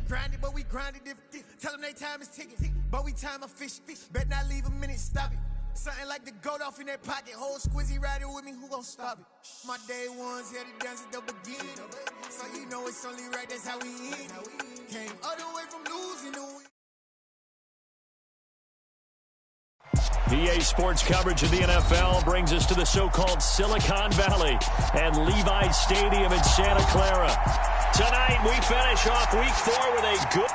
grinded, but we grinded different. Tell them they time is ticking, but we time a fish. Bet not leave a minute, stop it. Something like the goat off in that pocket. Whole squizzy riding with me, who gon' stop it? My day ones here to dance at the beginning. So you know it's only right, that's how we end. Came all the way from losing to win. EA Sports coverage of the NFL brings us to the so-called Silicon Valley and Levi's Stadium in Santa Clara. Tonight, we finish off Week 4 with a good...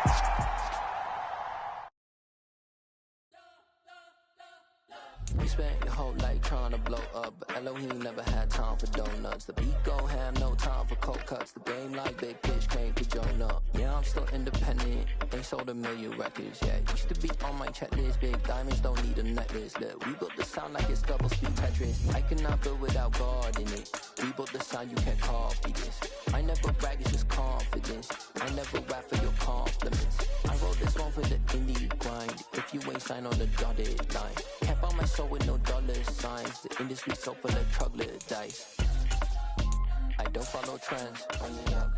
We spent your whole life trying to blow up, but Elohim never had time for donuts. The beat gon' have no time for cold cuts. The game like Big Pitch came to Jonah. Yeah, I'm still independent, ain't sold a million records yet. Used to be on my checklist, big diamonds don't need a necklace. Look, we built the sound like it's double speed Tetris. I cannot build without God in it. We built the sound, you can't copy this. I never brag, it's just confidence. I never rap for your compliments. I wrote this one for the indie grind. If you ain't signed on the dotted line, kept on my soul with no dollar signs. The industry so full of troglodytes. I don't follow trends. Run it up.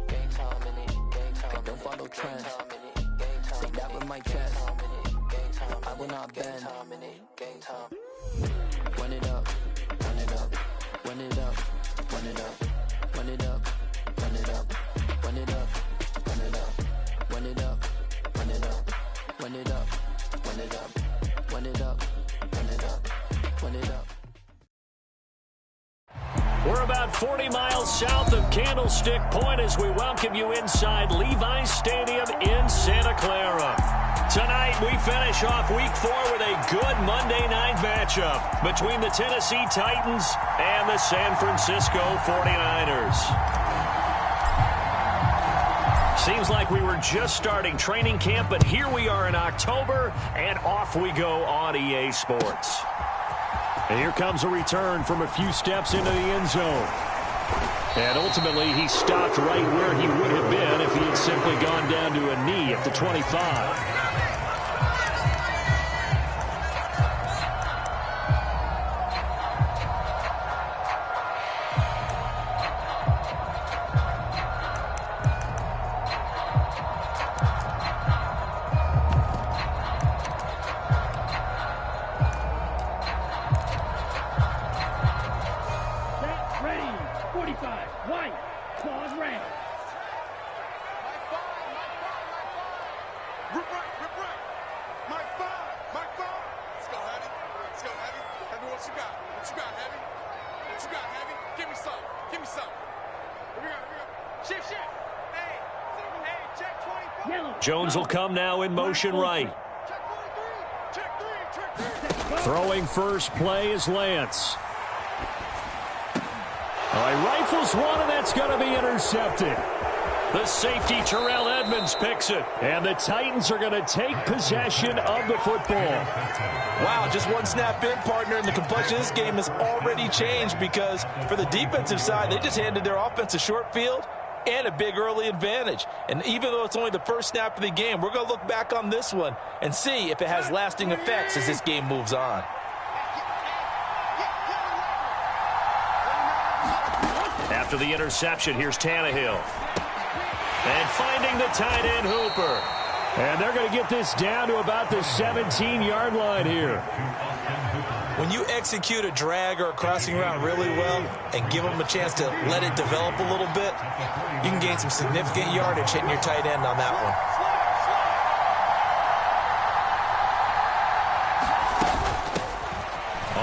Gang time in it. Gang time. I don't follow trends. Say that with my chest. I will not bend. Gang time. Run it up. Run it up. Run it up. Run it up. Run it up. Run it up. Run it up. Run it up. Run it up. Run it up, run it up, run it up, run it up, run it up, run it up. We're about 40 miles south of Candlestick Point as we welcome you inside Levi's Stadium in Santa Clara. Tonight, we finish off Week 4 with a good Monday night matchup between the Tennessee Titans and the San Francisco 49ers. Seems like we were just starting training camp, but here we are in October, and off we go on EA Sports. And here comes a return from a few steps into the end zone. And ultimately, he stopped right where he would have been if he had simply gone down to a knee at the 25. Jones will come now in motion right. Throwing first play is Lance. All right, rifles one, and that's going to be intercepted. The safety, Terrell Edmonds, picks it. And the Titans are going to take possession of the football. Wow, just one snap in, partner, and the complexion of this game has already changed because for the defensive side, they just handed their offense a short field and a big early advantage. And even though it's only the first snap of the game, we're going to look back on this one and see if it has lasting effects as this game moves on. After the interception, here's Tannehill. And finding the tight end Hooper. And they're going to get this down to about the 17-yard line here. When you execute a drag or a crossing route really well and give them a chance to let it develop a little bit, you can gain some significant yardage hitting your tight end on that one.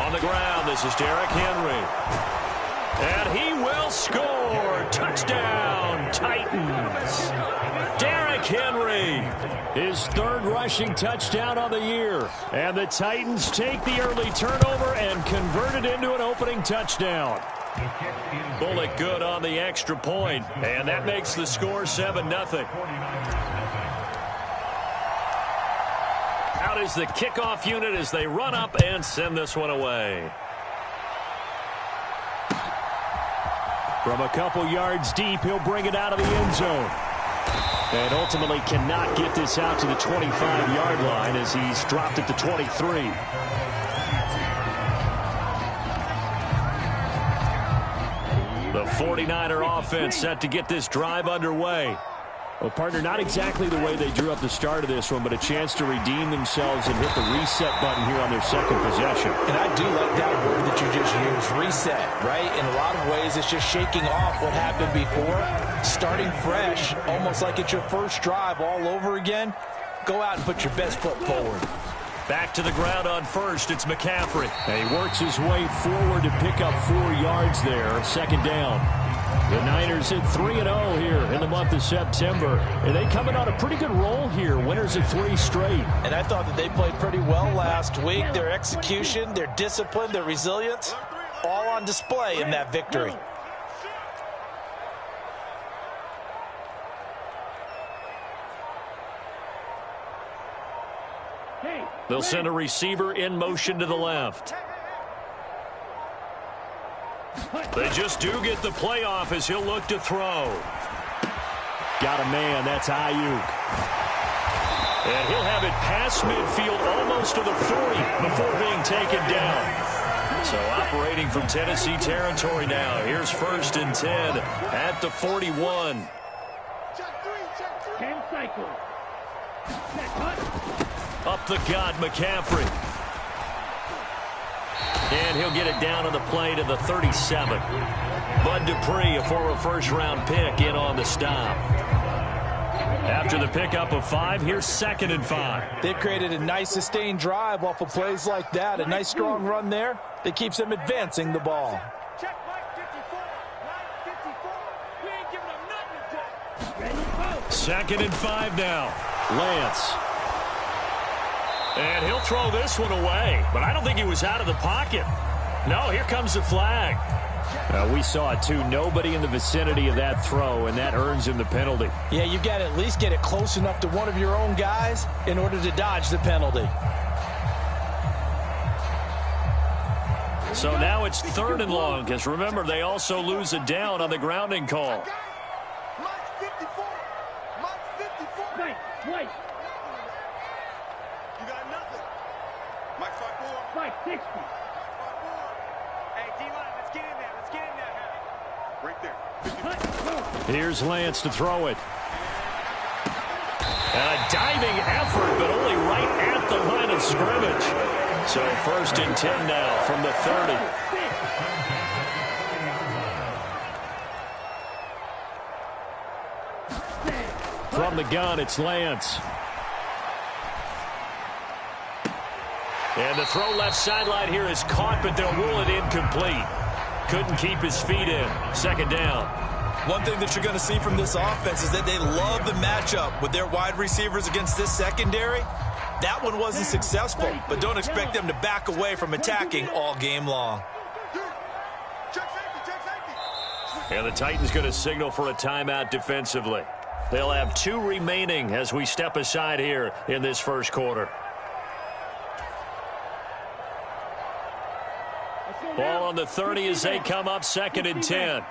On the ground, this is Derrick Henry. And he will score. Touchdown, Titans. Derrick Henry, his third rushing touchdown on the year. And the Titans take the early turnover and convert it into an opening touchdown. Bullock good on the extra point, and that makes the score 7-0. Out is the kickoff unit as they run up and send this one away. From a couple yards deep, he'll bring it out of the end zone. And ultimately cannot get this out to the 25-yard line as he's dropped at the 23. The The 49er offense set to get this drive underway. Well, partner, not exactly the way they drew up the start of this one, but a chance to redeem themselves and hit the reset button here on their second possession. And I do like that word that you just used, reset, right? In a lot of ways, it's just shaking off what happened before, starting fresh, almost like it's your first drive all over again. Go out and put your best foot forward. Back to the ground on first, it's McCaffrey. And he works his way forward to pick up 4 yards there, second down. The Niners hit 3-0 here in the month of September. And they coming on a pretty good roll here. Winners of 3 straight. And I thought that they played pretty well last week. Their execution, their discipline, their resilience, all on display in that victory. They'll send a receiver in motion to the left. They just do get the play off as he'll look to throw. Got a man. That's Ayuk. And he'll have it past midfield almost to the 40 before being taken down. So operating from Tennessee territory now. Here's 1st and 10 at the 41. Up the gut, McCaffrey. And he'll get it down on the play to the 37. Bud Dupree, a former first-round pick, in on the stop. After the pickup of 5, here's 2nd and 5. They've created a nice sustained drive off of plays like that. A nice strong run there that keeps them advancing the ball. Check Mike 54. Mike 54. We ain't giving them nothing to check. 2nd and 5 now. Lance. And he'll throw this one away. But I don't think he was out of the pocket. No, here comes the flag. We saw it too. Nobody in the vicinity of that throw, and that earns him the penalty. Yeah, you got to at least get it close enough to one of your own guys in order to dodge the penalty. So now it's 3rd and long, because remember, they also lose a down on the grounding call. Mike 54. Mike 54. Wait. You got nothing. Mike 54. Mike 60. Hey, D-line, let's get in there. Let's get in there now. Right there. Here's Lance to throw it. And a diving effort, but only right at the line of scrimmage. So 1st and 10 now from the 30. From the gun, it's Lance. And the throw left sideline here is caught, but they'll rule it incomplete. Couldn't keep his feet in. 2nd down. One thing that you're going to see from this offense is that they love the matchup with their wide receivers against this secondary. That one wasn't successful, but don't expect them to back away from attacking all game long. And the Titans going to signal for a timeout defensively. They'll have 2 remaining as we step aside here in this first quarter. Ball on the 30 as they come up 2nd and 10.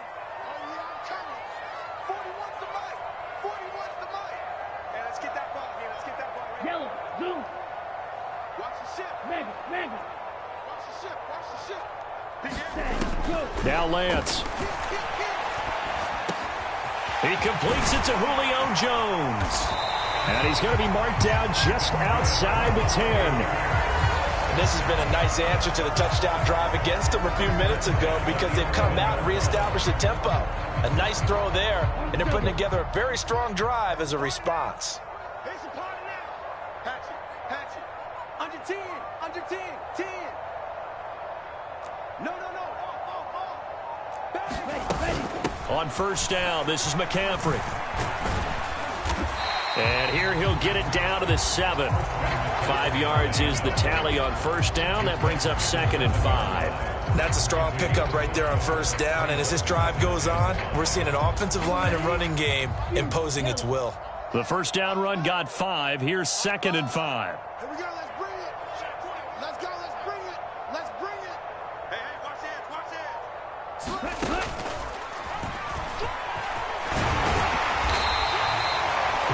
Now Lance. He completes it to Julio Jones. And he's going to be marked down just outside the 10. And this has been a nice answer to the touchdown drive against them a few minutes ago because they've come out and reestablished the tempo. A nice throw there, and they're putting together a very strong drive as a response. Here's the part now. Patch it. Under 10. Under 10. 10. No. On 1st down, this is McCaffrey. And here he'll get it down to the 7. 5 yards is the tally on 1st down. That brings up 2nd and 5. That's a strong pickup right there on 1st down. And as this drive goes on, we're seeing an offensive line and running game imposing its will. The 1st down run got 5. Here's 2nd and 5. Here we go. Let's bring it. Let's go. Let's bring it. Let's bring it. Hey, watch that. Watch that.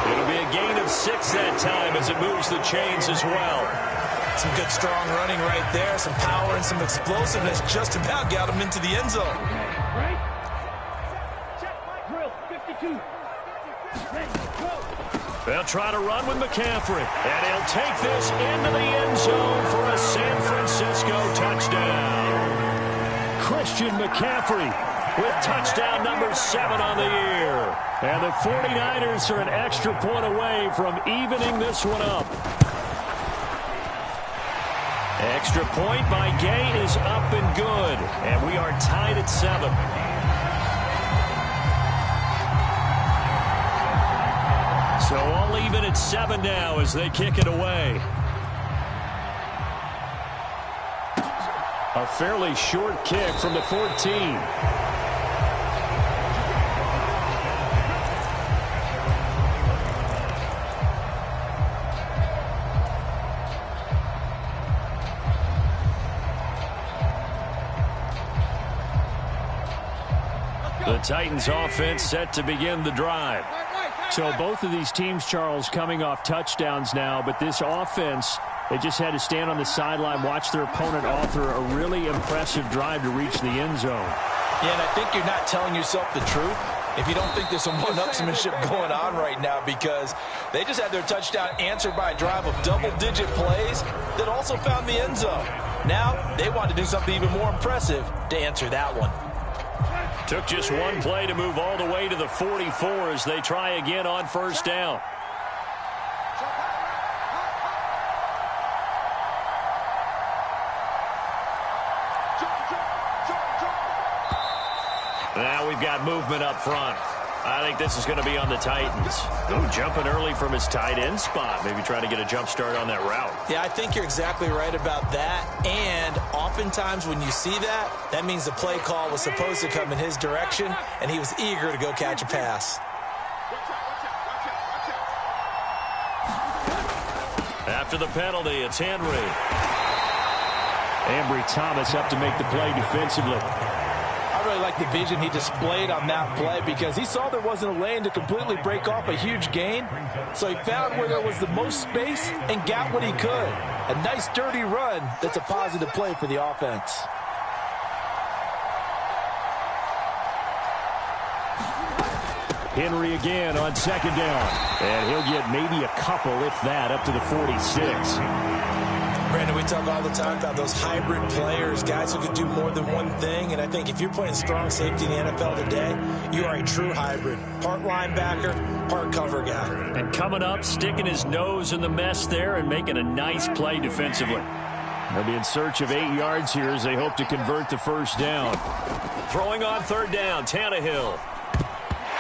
It'll be a gain of 6 that time as it moves the chains as well. Some good strong running right there. Some power and some explosiveness just about got him into the end zone. They'll try to run with McCaffrey, and he'll take this into the end zone for a San Francisco touchdown. Christian McCaffrey with touchdown number 7 on the year. And the 49ers are an extra point away from evening this one up. Extra point by Gay is up and good, and we are tied at 7. So all even at 7 now as they kick it away. A fairly short kick from the 14. The Titans offense set to begin the drive. So both of these teams, Charles, coming off touchdowns now, but this offense, they just had to stand on the sideline, watch their opponent author a really impressive drive to reach the end zone. Yeah, and I think you're not telling yourself the truth if you don't think there's some one-upsmanship going on right now, because they just had their touchdown answered by a drive of double-digit plays that also found the end zone. Now they want to do something even more impressive to answer that one. Took just one play to move all the way to the 44 as they try again on first down. Now we've got movement up front. I think this is going to be on the Titans. Oh, jumping early from his tight end spot. Maybe trying to get a jump start on that route. Yeah, I think you're exactly right about that. And oftentimes when you see that, that means the play call was supposed to come in his direction, and he was eager to go catch a pass. After the penalty, it's Henry. Ambry Thomas up to make the play defensively. I really like the vision he displayed on that play because he saw there wasn't a lane to completely break off a huge gain. So he found where there was the most space and got what he could. A nice dirty run that's a positive play for the offense. Henry again on second down. And he'll get maybe a couple, if that, up to the 46. Brandon, we talk all the time about those hybrid players, guys who can do more than one thing. And I think if you're playing strong safety in the NFL today, you are a true hybrid. Part linebacker, part cover guy. And coming up, sticking his nose in the mess there and making a nice play defensively. They'll be in search of 8 yards here as they hope to convert the first down. Throwing on third down, Tannehill.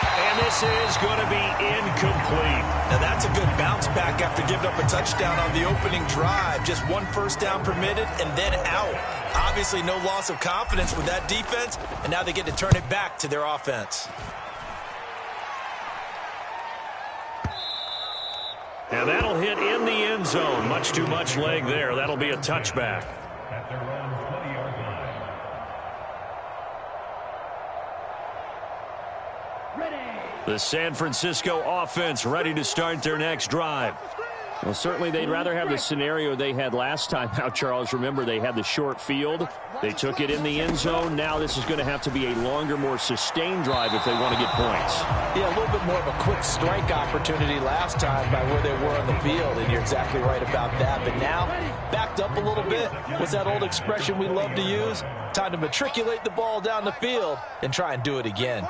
And this is going to be incomplete. Now that's a good bounce back after giving up a touchdown on the opening drive. Just one first down permitted and then out. Obviously no loss of confidence with that defense, and now they get to turn it back to their offense. And that'll hit in the end zone. Much too much leg there. That'll be a touchback. The San Francisco offense ready to start their next drive. Well, certainly they'd rather have the scenario they had last time out, Charles. Remember, they had the short field. They took it in the end zone. Now this is going to have to be a longer, more sustained drive if they want to get points. Yeah, a little bit more of a quick strike opportunity last time by where they were on the field, and you're exactly right about that. But now, backed up a little bit. What's that old expression we love to use? Time to matriculate the ball down the field and try and do it again.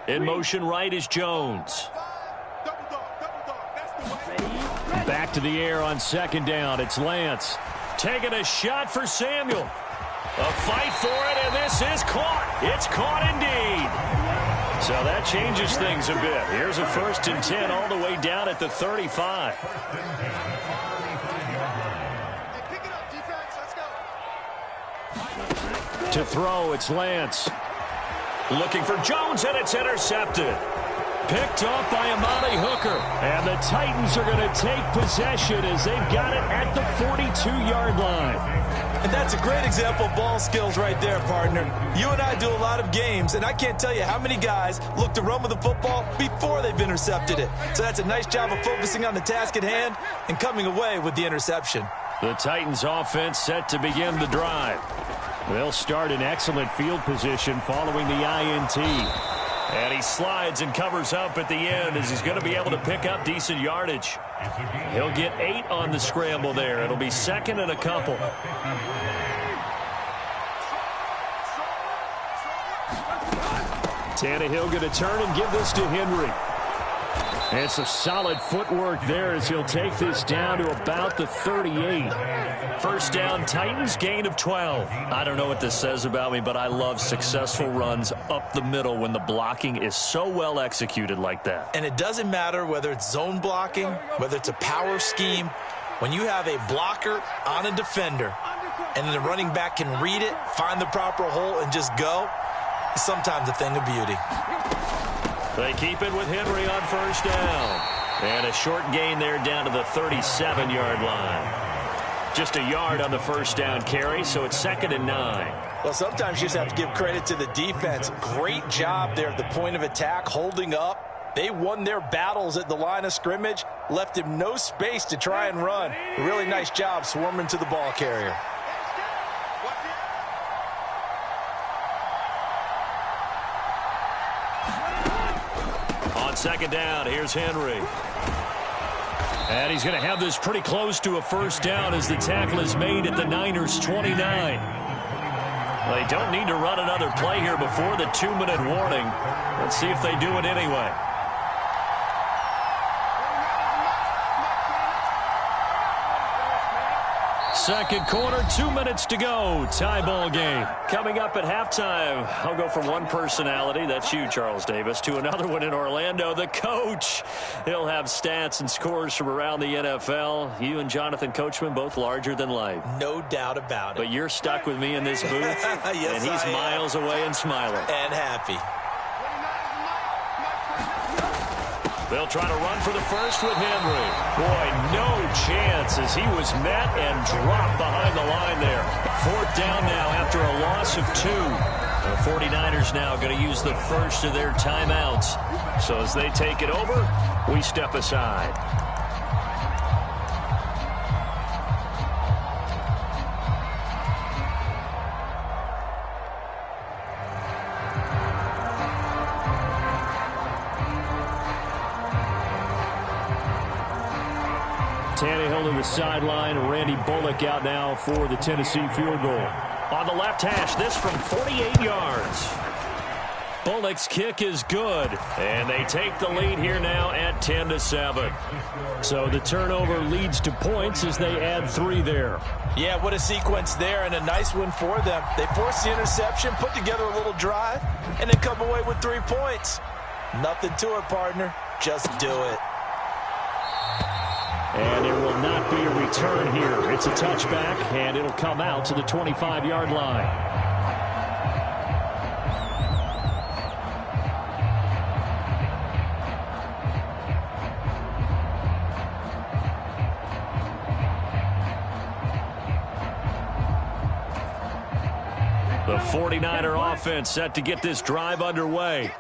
In motion right is Jones. Back to the air on second down. It's Lance. Taking a shot for Samuel. A fight for it, and this is caught. It's caught indeed. So that changes things a bit. Here's a 1st and 10 all the way down at the 35. To throw, it's Lance. Looking for Jones, and it's intercepted. Picked off by Amani Hooker. And the Titans are going to take possession as they've got it at the 42-yard line. And that's a great example of ball skills right there, partner. You and I do a lot of games, and I can't tell you how many guys look to run with the football before they've intercepted it. So that's a nice job of focusing on the task at hand and coming away with the interception. The Titans offense set to begin the drive. They'll start in excellent field position following the INT. And he slides and covers up at the end as he's going to be able to pick up decent yardage. He'll get 8 on the scramble there. It'll be second and a couple. Tannehill going to turn and give this to Henry. And some solid footwork there as he'll take this down to about the 38. First down, Titans, gain of 12. I don't know what this says about me, but I love successful runs up the middle when the blocking is so well executed like that. And it doesn't matter whether it's zone blocking, whether it's a power scheme. When you have a blocker on a defender and the running back can read it, find the proper hole, and just go, it's sometimes a thing of beauty. They keep it with Henry on first down. And a short gain there down to the 37-yard line. Just a yard on the first down carry, so it's second and 9. Well, sometimes you just have to give credit to the defense. Great job there at the point of attack, holding up. They won their battles at the line of scrimmage, left him no space to try and run. Really nice job swarming to the ball carrier. Second down, here's Henry. And he's going to have this pretty close to a first down as the tackle is made at the Niners' 29. They don't need to run another play here before the 2-minute warning. Let's see if they do it anyway. Second quarter, 2 minutes to go. Tie ball game. Coming up at halftime, I'll go from one personality, that's you, Charles Davis, to another one in Orlando, the coach. He'll have stats and scores from around the NFL. You and Jonathan Coachman, both larger than life. No doubt about it. But you're stuck with me in this booth, yes, and he's miles away and smiling. And happy. They'll try to run for the first with Henry. Boy, no chance as he was met and dropped behind the line there. Fourth down now after a loss of 2. The 49ers now going to use the first of their timeouts. So as they take it over, we step aside. Tannehill to the sideline. Randy Bullock out now for the Tennessee field goal. On the left hash, this from 48 yards. Bullock's kick is good, and they take the lead here now at 10-7. So the turnover leads to points as they add 3 there. Yeah, what a sequence there, and a nice one for them. They forced the interception, put together a little drive, and then come away with 3 points. Nothing to it, partner. Just do it. And there will not be a return here. It's a touchback, and it'll come out to the 25-yard line. The 49er offense set to get this drive underway.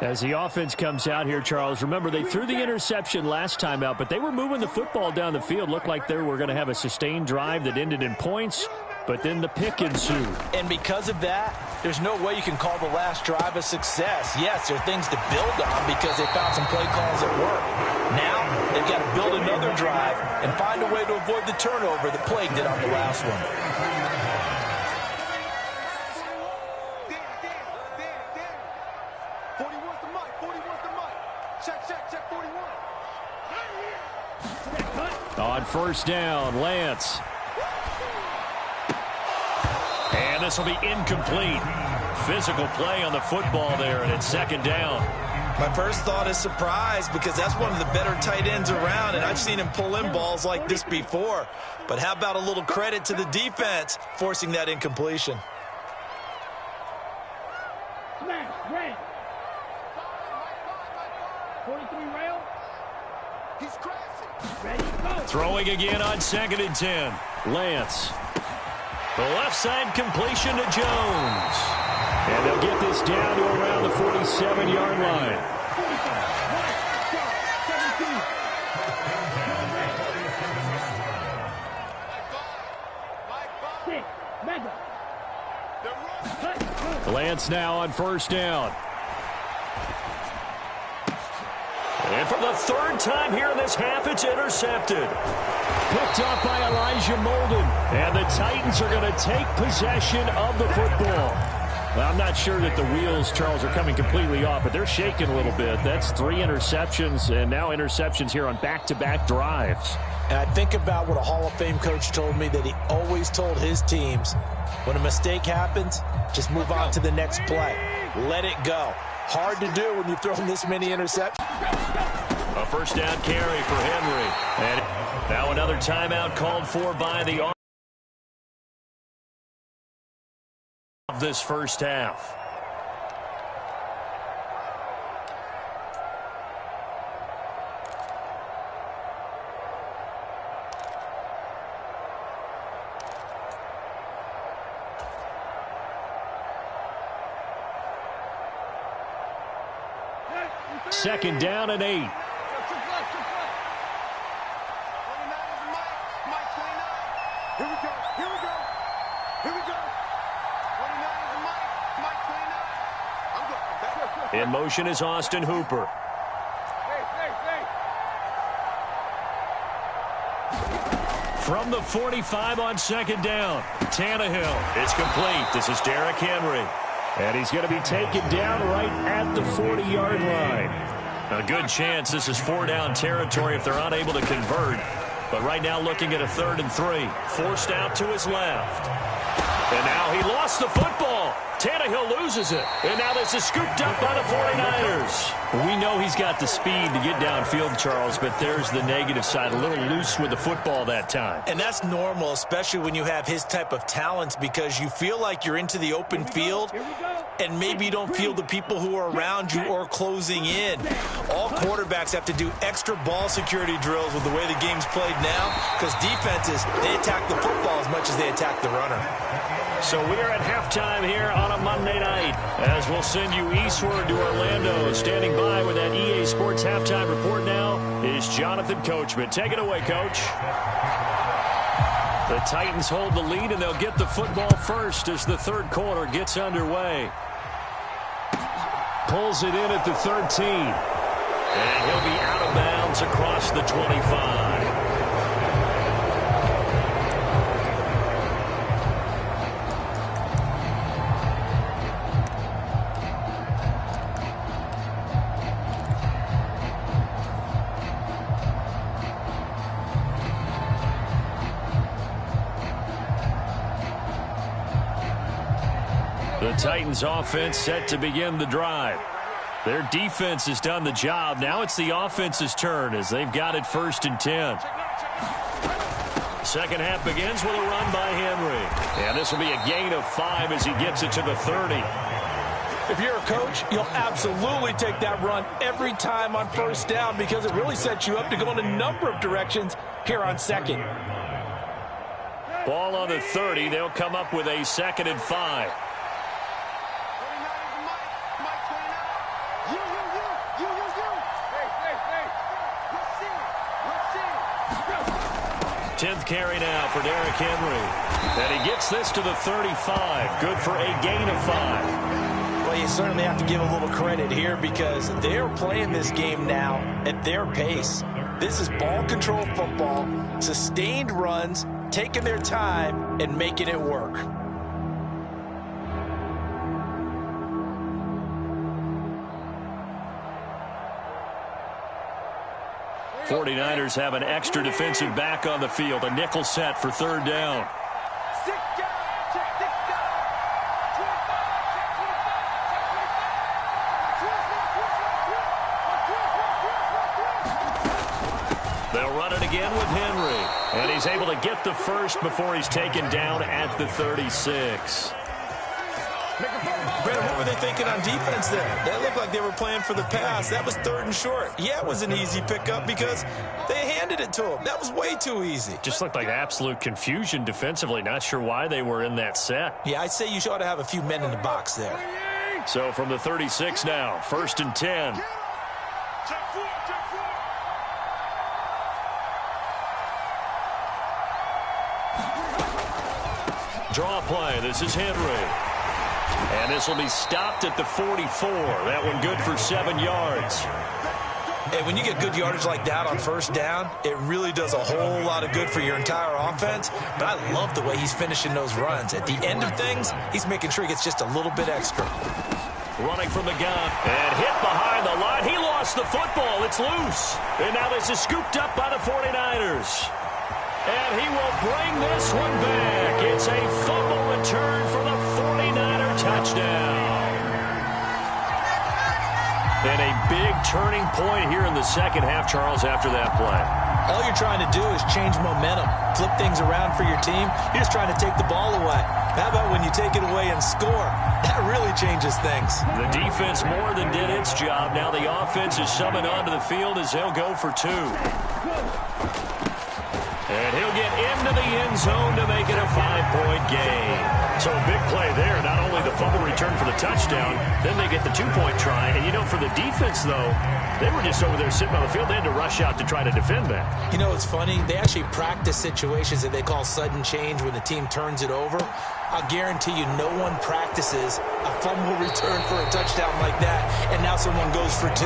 As the offense comes out here, Charles, remember they threw the interception last time out, but they were moving the football down the field. Looked like they were going to have a sustained drive that ended in points, but then the pick ensued. And because of that, there's no way you can call the last drive a success. Yes, there are things to build on because they found some play calls that work. Now they've got to build another drive and find a way to avoid the turnover that plagued it on the last one. On first down, Lance. And this will be incomplete. Physical play on the football there, and it's second down. My first thought is surprise because that's one of the better tight ends around, and I've seen him pull in balls like this before. But how about a little credit to the defense forcing that incompletion? Smash, 43 rail. He's crashing. Ready, go. Throwing again on second and 10. Lance. The left side completion to Jones. And they'll get this down to around the 47-yard line. chance now on first down. And for the third time here in this half, it's intercepted. Picked up by Elijah Molden. And the Titans are going to take possession of the football. Well, I'm not sure that the wheels, Charles, are coming completely off, but they're shaking a little bit. That's 3 interceptions, and now interceptions here on back-to-back drives. And I think about what a Hall of Fame coach told me, that he always told his teams, when a mistake happens, just move on to the next play. Let it go. Hard to do when you've thrown this many interceptions. A first down carry for Henry. And now another timeout called for by the of this first half. Second down and 8. Here we go. Here we go. Here we go. 29 is the mic. Mike 29. I'm good. In motion is Austin Hooper. From the 45 on second down, Tannehill. It's complete. This is Derrick Henry. And he's going to be taken down right at the 40-yard line. A good chance this is 4-down territory if they're unable to convert. But right now looking at a 3rd and 3. Forced out to his left. And now he lost the football. Tannehill loses it. And now this is scooped up by the 49ers. We know he's got the speed to get downfield, Charles, but there's the negative side. A little loose with the football that time. And that's normal, especially when you have his type of talents, because you feel like you're into the open field and maybe you don't feel the people who are around you or closing in. All quarterbacks have to do extra ball security drills with the way the game's played now, because defenses, they attack the football as much as they attack the runner. So we're at halftime here on a Monday night, as we'll send you eastward to Orlando. Standing by with that EA Sports halftime report now is Jonathan Coachman. Take it away, Coach. The Titans hold the lead, and they'll get the football first as the third quarter gets underway. Pulls it in at the 13. And he'll be out of bounds across the 25. The Titans offense set to begin the drive. Their defense has done the job. Now it's the offense's turn as they've got it 1st and 10. Second half begins with a run by Henry. And this will be a gain of 5 as he gets it to the 30. If you're a coach, you'll absolutely take that run every time on first down, because it really sets you up to go in a number of directions here on second. Ball on the 30. They'll come up with a 2nd and 5. 10th carry now for Derrick Henry. And he gets this to the 35. Good for a gain of 5. Well, you certainly have to give a little credit here, because they're playing this game now at their pace. This is ball control football, sustained runs, taking their time and making it work. '49ers have an extra defensive back on the field. A nickel set for 3rd down. They'll run it again with Henry. And he's able to get the first before he's taken down at the 36. Brandon, what were they thinking on defense there? That looked like they were playing for the pass. That was 3rd and short. Yeah, it was an easy pickup because they handed it to him. That was way too easy. Just looked like absolute confusion defensively. Not sure why they were in that set. Yeah, I'd say you ought to have a few men in the box there. So from the 36 now, 1st and 10. Draw play. This is Henry. And this will be stopped at the 44. That one good for 7 yards. Hey, when you get good yardage like that on first down, it really does a whole lot of good for your entire offense. But I love the way he's finishing those runs. At the end of things, he's making sure he gets just a little bit extra. Running from the gun and hit behind the line. He lost the football. It's loose. And now this is scooped up by the 49ers. And he will bring this one back. It's a fumble return for the 49er touchdown. And a big turning point here in the second half, Charles, after that play. All you're trying to do is change momentum, flip things around for your team. You're just trying to take the ball away. How about when you take it away and score? That really changes things. The defense more than did its job. Now the offense is summoned onto the field as they'll go for 2. And he'll get into the end zone to make it a 5-point game. So a big play there. Not only the fumble return for the touchdown, then they get the 2-point try. And, you know, for the defense, though, they were just over there sitting on the field. They had to rush out to try to defend that. You know, it's funny. They actually practice situations that they call sudden change when the team turns it over. I'll guarantee you no one practices a fumble return for a touchdown like that, and now someone goes for 2.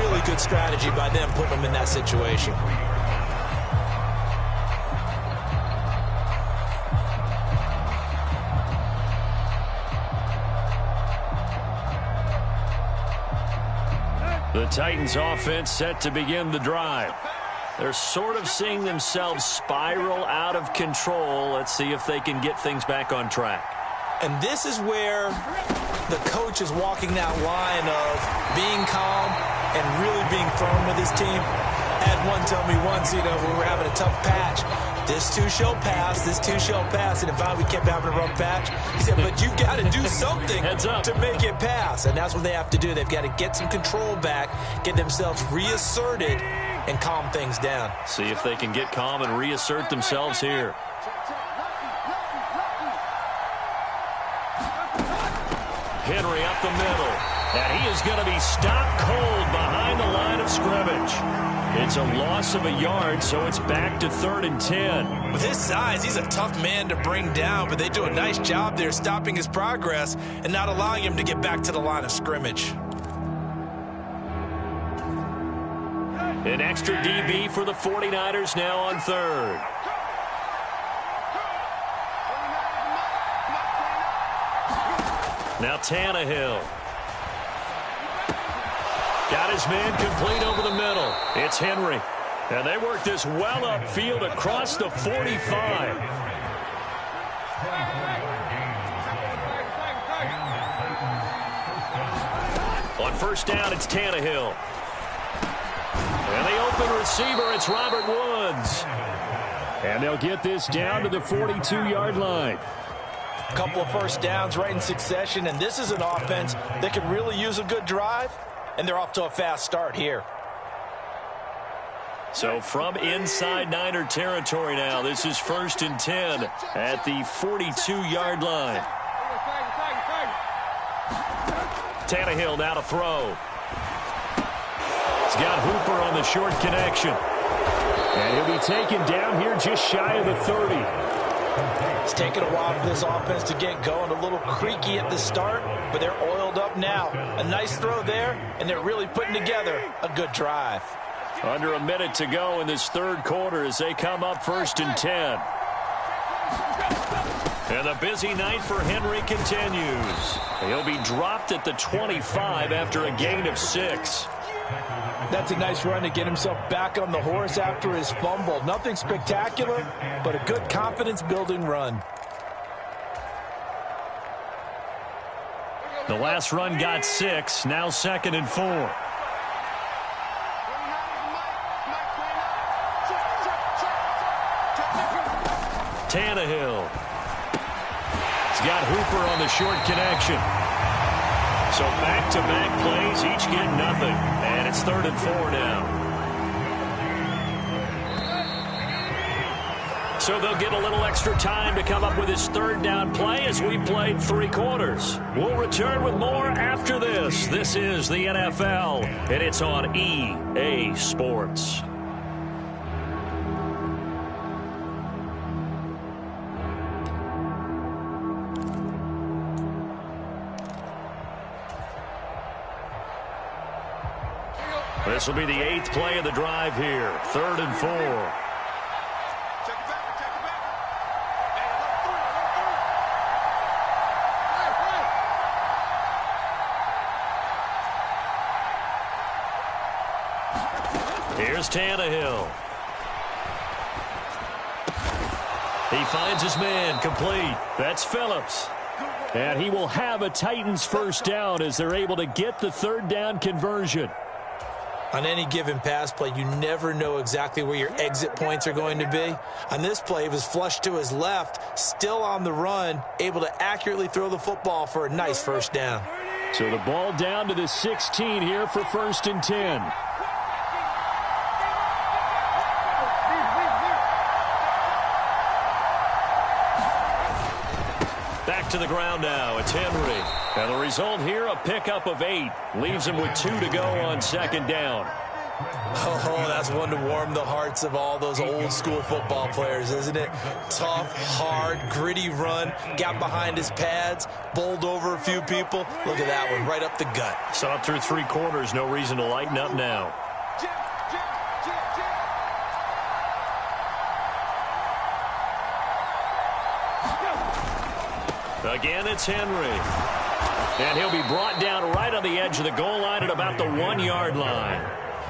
Really good strategy by them putting them in that situation. The Titans offense set to begin the drive. They're sort of seeing themselves spiral out of control. Let's see if they can get things back on track. And this is where the coach is walking that line of being calm and really being firm with his team. I had one tell me once, you know, we were having a tough patch. This too shall pass, this too shall pass. And if we kept having a rough patch, he said, but you've got to do something to make it pass. And that's what they have to do. They've got to get some control back, get themselves reasserted, and calm things down. See if they can get calm and reassert themselves here. Henry up the middle. And he is going to be stopped cold behind the line of scrimmage. It's a loss of a yard, so it's back to 3rd and 10. With his size, he's a tough man to bring down, but they do a nice job there stopping his progress and not allowing him to get back to the line of scrimmage. An extra DB for the 49ers now on 3rd. Now Tannehill. Got his man complete over the middle. It's Henry. And they work this well upfield across the 45. On first down, it's Tannehill. And the open receiver, it's Robert Woods. And they'll get this down to the 42-yard line. A couple of first downs right in succession, and this is an offense that could really use a good drive, and they're off to a fast start here. So from inside Niner territory now, this is 1st and 10 at the 42-yard line. Tannehill now to throw. He's got Hooper on the short connection. And he'll be taken down here just shy of the 30. It's taken a while for this offense to get going. A little creaky at the start, but they're oiled up now. A nice throw there, and they're really putting together a good drive. Under a minute to go in this 3rd quarter as they come up 1st and 10. And the busy night for Henry continues. He'll be dropped at the 25 after a gain of 6. That's a nice run to get himself back on the horse after his fumble. Nothing spectacular, but a good confidence-building run. The last run got 6, now 2nd and 4. Tannehill. He's got Hooper on the short connection. So back-to-back plays, each get nothing. And it's 3rd and 4 now. So they'll get a little extra time to come up with his 3rd down play as we played 3 quarters. We'll return with more after this. This is the NFL, and it's on EA Sports. This will be the 8th play of the drive here. 3rd and 4. Check it back. Check it back. Hey, Here's Tannehill. He finds his man, complete. That's Phillips. And he will have a Titans first down as they're able to get the 3rd down conversion. On any given pass play, you never know exactly where your exit points are going to be. On this play, it was flushed to his left, still on the run, able to accurately throw the football for a nice first down. So the ball down to the 16 here for 1st and 10. Back to the ground now. It's Henry. And the result here, a pickup of 8. Leaves him with 2 to go on 2nd down. Oh, that's one to warm the hearts of all those old school football players, isn't it? Tough, hard, gritty run. Got behind his pads, bowled over a few people. Look at that one, right up the gut. Saw it through 3 quarters. No reason to lighten up now. Again, it's Henry. And he'll be brought down right on the edge of the goal line at about the 1-yard line.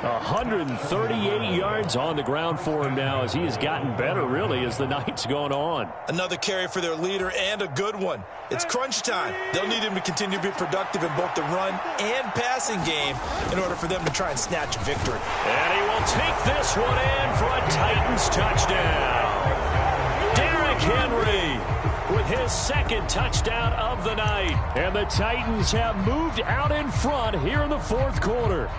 138 yards on the ground for him now as he has gotten better, really, as the night's gone on. Another carry for their leader and a good one. It's crunch time. They'll need him to continue to be productive in both the run and passing game in order for them to try and snatch a victory. And he will take this one in for a Titans touchdown. Derrick Henry with his 2nd touchdown of the night. And the Titans have moved out in front here in the 4th quarter.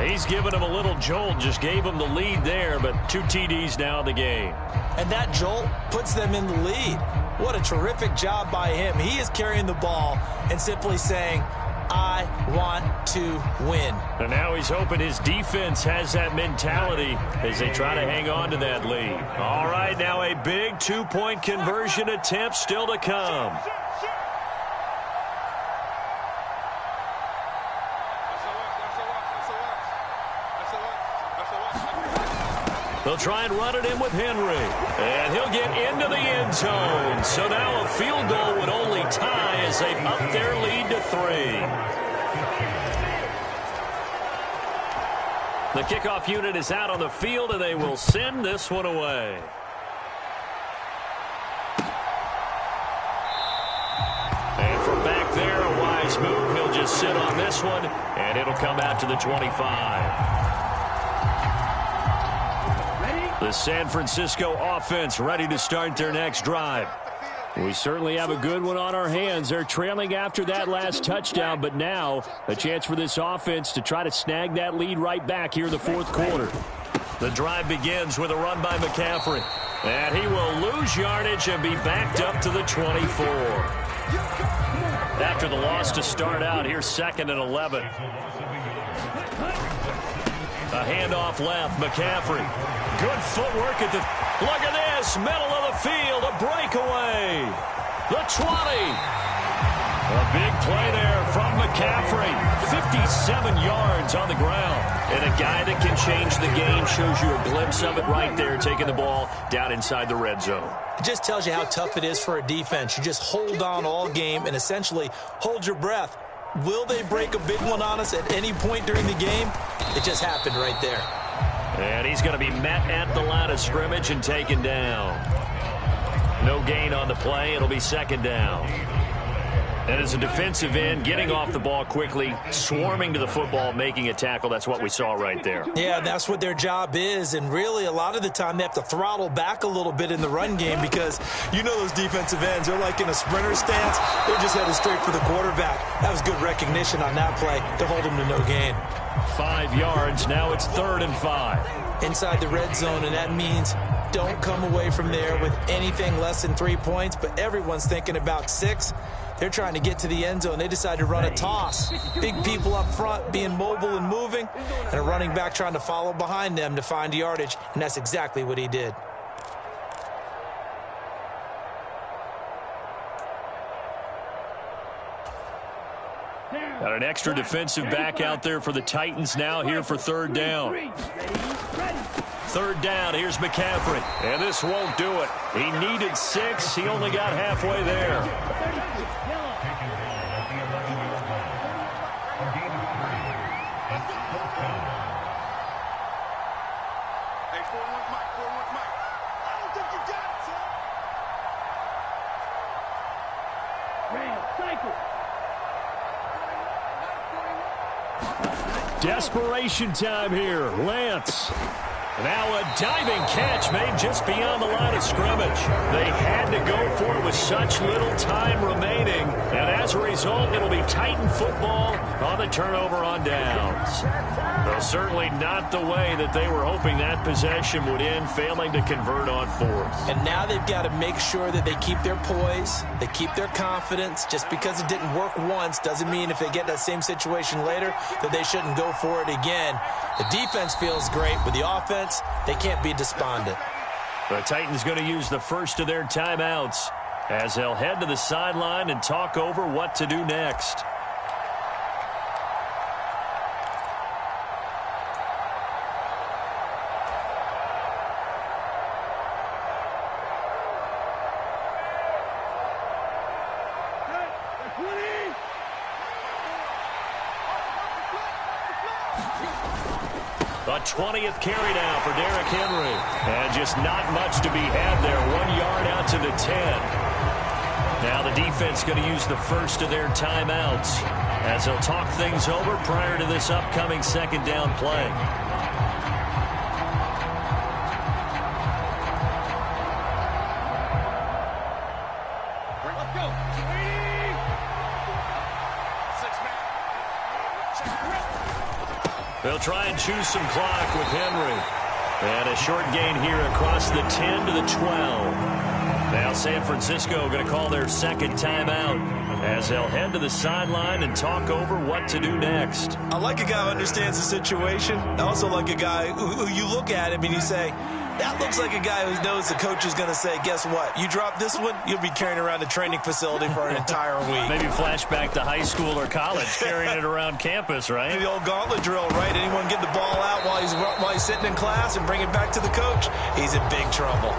He's given him a little jolt, just gave him the lead there, but 2 TDs now in the game. And that jolt puts them in the lead. What a terrific job by him. He is carrying the ball and simply saying, I want to win. And now he's hoping his defense has that mentality as they try to hang on to that lead. All right, now a big 2-point conversion attempt still to come. They'll try and run it in with Henry. And he'll get into the end zone. So now a field goal would only tie as they've upped their lead to 3. The kickoff unit is out on the field, and they will send this one away. And from back there, a wise move. He'll just sit on this one, and it'll come out to the 25. The San Francisco offense ready to start their next drive. We certainly have a good one on our hands. They're trailing after that last touchdown, but now a chance for this offense to try to snag that lead right back here in the 4th quarter. The drive begins with a run by McCaffrey. And he will lose yardage and be backed up to the 24. After the loss to start out, here's 2nd and 11. A handoff left, McCaffrey. Good footwork at the... Look at this, middle of the field, a breakaway. The 20. A big play there from McCaffrey. 57 yards on the ground. And a guy that can change the game, shows you a glimpse of it right there, taking the ball down inside the red zone. It just tells you how tough it is for a defense. You just hold on all game and essentially hold your breath. Will they break a big one on us at any point during the game? It just happened right there. And he's going to be met at the line of scrimmage and taken down. No gain on the play. It'll be 2nd down. And as a defensive end, getting off the ball quickly, swarming to the football, making a tackle, that's what we saw right there. Yeah, that's what their job is. And really, a lot of the time, they have to throttle back a little bit in the run game because you know those defensive ends, they're like in a sprinter stance. They're just headed straight for the quarterback. That was good recognition on that play to hold them to no gain. 5 yards. Now it's 3rd and 5. Inside the red zone, and that means don't come away from there with anything less than 3 points, but everyone's thinking about 6. They're trying to get to the end zone. They decide to run a toss. Big people up front being mobile and moving, and a running back trying to follow behind them to find yardage, and that's exactly what he did. Got Got an extra defensive back out there for the Titans now here for third down. Third down, here's McCaffrey. And this won't do it. He needed 6. He only got halfway there. Hey, 4-1's Mike. 4-1's Mike. I don't think you got it, son. Cycle. Desperation time here. Lance. Now a diving catch made just beyond the line of scrimmage. They had to go for it with such little time remaining. And as a result, it'll be Titan football on the turnover on downs. Well, certainly not the way that they were hoping that possession would end, failing to convert on fourth. And now they've got to make sure that they keep their poise, they keep their confidence. Just because it didn't work once doesn't mean if they get that same situation later that they shouldn't go for it again. The defense feels great, but the offense, they can't be despondent. The Titans going to use the first of their timeouts as they'll head to the sideline and talk over what to do next. The 20th carry now for Derrick Henry. And just not much to be had there. 1 yard out to the 10. Now the defense going to use the first of their timeouts as they'll talk things over prior to this upcoming second down play. Let's go. They'll try and choose some clock with Henry. And a short gain here across the 10 to the 12. Now San Francisco going to call their second timeout as they'll head to the sideline and talk over what to do next. I like a guy who understands the situation. I also like a guy who you look at him and you say, that looks like a guy who knows the coach is going to say, guess what? You drop this one, you'll be carrying around the training facility for an entire week. Maybe flashback to high school or college, carrying it around campus, right? The old gauntlet drill, right? Anyone get the ball out while he's sitting in class and bring it back to the coach, he's in big trouble.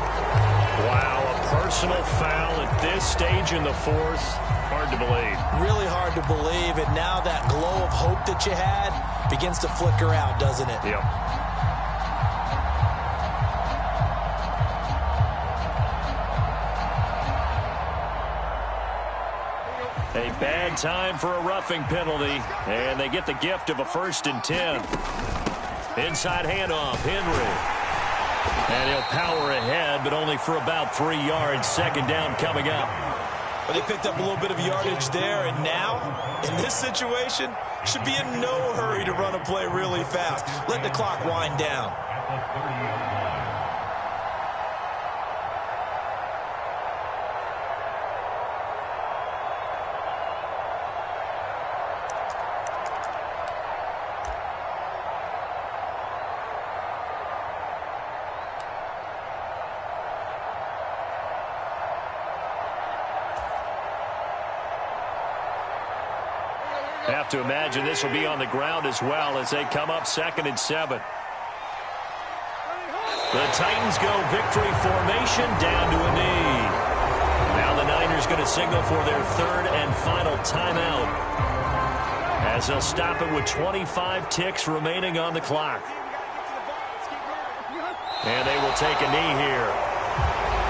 Wow, a personal foul at this stage in the fourth. Hard to believe. Really hard to believe, and now that glow of hope that you had begins to flicker out, doesn't it? Yep. A bad time for a roughing penalty, and they get the gift of a 1st and 10. Inside handoff, Henry. And he'll power ahead, but only for about 3 yards. Second down coming up. Well, they picked up a little bit of yardage there, and now, in this situation, should be in no hurry to run a play really fast. Let the clock wind down. Have to imagine this will be on the ground as well as they come up 2nd and 7. The Titans go victory formation down to a knee. Now the Niners going to signal for their 3rd and final timeout as they'll stop it with 25 ticks remaining on the clock. And they will take a knee here.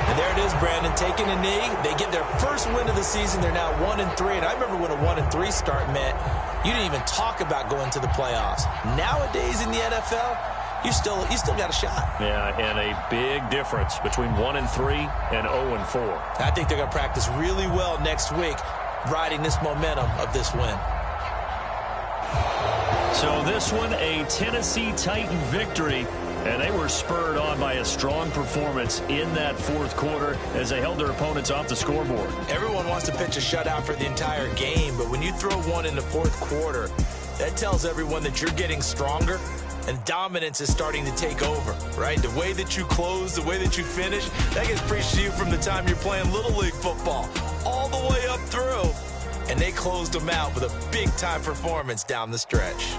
And there it is, Brandon, taking a knee. They get their first win of the season. They're now 1-3. And I remember when a 1-3 start meant you didn't even talk about going to the playoffs. Nowadays in the NFL, you still got a shot. Yeah, and a big difference between 1-3 and 0-4. I think they're going to practice really well next week, riding this momentum of this win. So this one, a Tennessee Titan victory. And they were spurred on by a strong performance in that fourth quarter as they held their opponents off the scoreboard. Everyone wants to pitch a shutout for the entire game, but when you throw one in the fourth quarter, that tells everyone that you're getting stronger and dominance is starting to take over, right? The way that you close, the way that you finish, that gets preached to you from the time you're playing Little League football all the way up through. and they closed them out with a big-time performance down the stretch.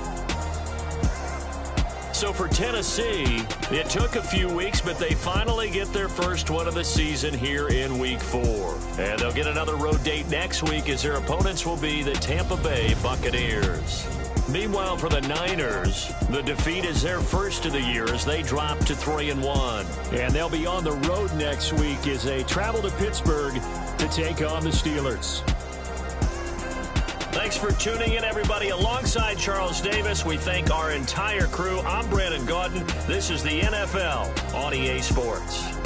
So for Tennessee, it took a few weeks, but they finally get their first one of the season here in Week 4. And they'll get another road date next week as their opponents will be the Tampa Bay Buccaneers. Meanwhile, for the Niners, the defeat is their first of the year as they drop to 3-1. And they'll be on the road next week as they travel to Pittsburgh to take on the Steelers. Thanks for tuning in, everybody. Alongside Charles Davis, we thank our entire crew. I'm Brandon Gaudin. This is the NFL on EA Sports.